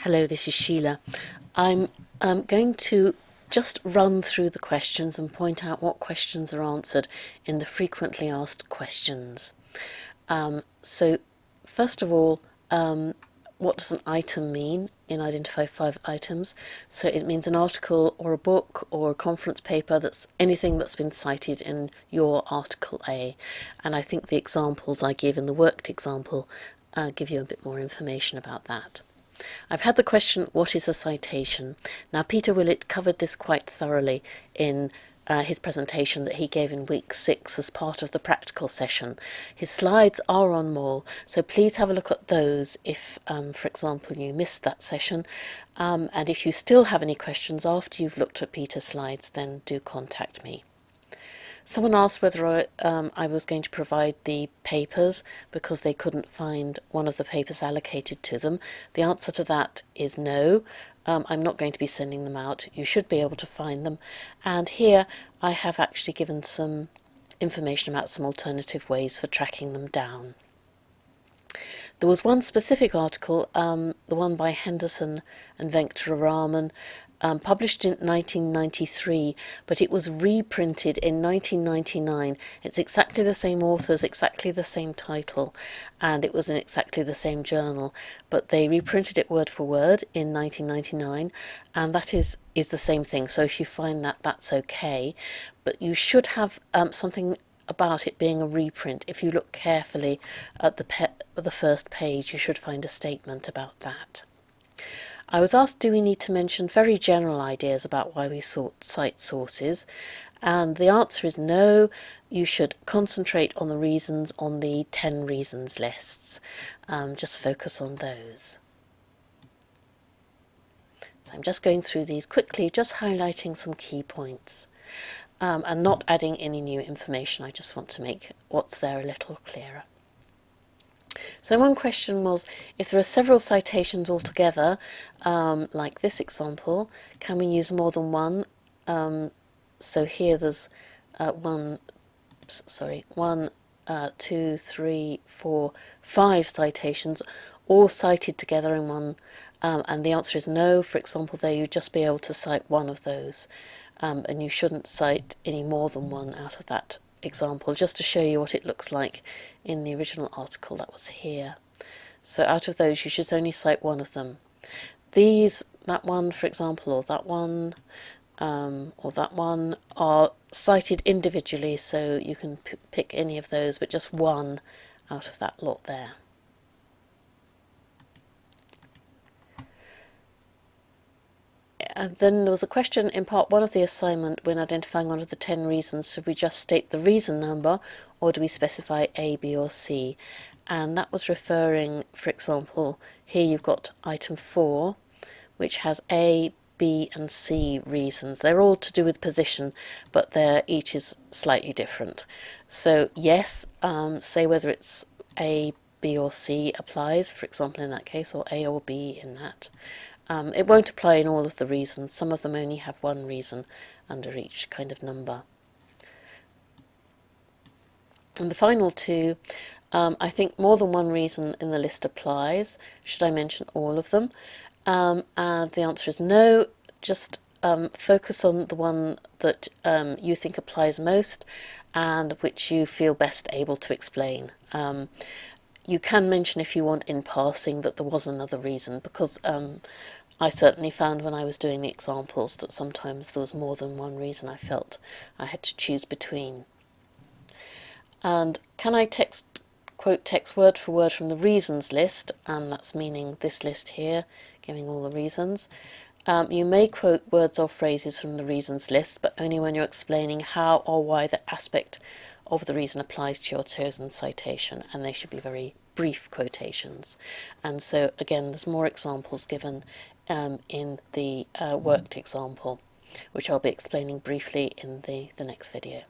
Hello, this is Sheila. I'm going to just run through the questions and point out what questions are answered in the frequently asked questions. So first of all, what does an item mean in Identify 5 items? So it means an article or a book or a conference paper, that's anything that's been cited in your Article A. And I think the examples I give in the worked example give you a bit more information about that. I've had the question, what is a citation? Now, Peter Willett covered this quite thoroughly in his presentation that he gave in week 6 as part of the practical session. His slides are on Mole, so please have a look at those if, for example, you missed that session. And if you still have any questions after you've looked at Peter's slides, then do contact me. Someone asked whether I was going to provide the papers because they couldn't find one of the papers allocated to them. The answer to that is no. I'm not going to be sending them out. You should be able to find them. And here I have actually given some information about some alternative ways for tracking them down. There was one specific article, the one by Henderson and Venkataraman, published in 1993, but it was reprinted in 1999. It's exactly the same authors, exactly the same title, and it was in exactly the same journal, but they reprinted it word for word in 1999, and that is the same thing. So if you find that, that's okay, but you should have something about it being a reprint. If you look carefully at the first page, you should find a statement about that. I was asked, do we need to mention very general ideas about why we cite sources? And the answer is no. You should concentrate on the reasons on the 10 reasons lists. Just focus on those. So I'm just going through these quickly, just highlighting some key points. And not adding any new information. I just want to make what's there a little clearer. So one question was, if there are several citations altogether, like this example, can we use more than one? So here there's 1, 2, 3, 4, 5 citations, all cited together in one, and the answer is no. For example, there you'd just be able to cite one of those, and you shouldn't cite any more than one out of that example, just to show you what it looks like in the original article that was here. So out of those you should only cite one of them. That one, for example, or that one are cited individually, so you can pick any of those, but just one out of that lot there. And then there was a question in part 1 of the assignment, when identifying one of the 10 reasons, should we just state the reason number or do we specify A, B or C? And that was referring, for example, here you've got item 4, which has A, B and C reasons. They're all to do with position, but each is slightly different. So yes, say whether it's A, B or C applies, for example in that case, or A or B in that. It won't apply in all of the reasons. Some of them only have one reason under each kind of number. And the final two, I think more than one reason in the list applies. Should I mention all of them? And the answer is no. Just focus on the one that you think applies most and which you feel best able to explain. You can mention, if you want, in passing that there was another reason, because I certainly found when I was doing the examples that sometimes there was more than one reason I felt I had to choose between. And can I quote text word for word from the reasons list? And that's meaning this list here, giving all the reasons. You may quote words or phrases from the reasons list, but only when you're explaining how or why the aspect of the reason applies to your chosen citation, and they should be very brief quotations. And so again, there's more examples given in the worked example, which I'll be explaining briefly in the next video.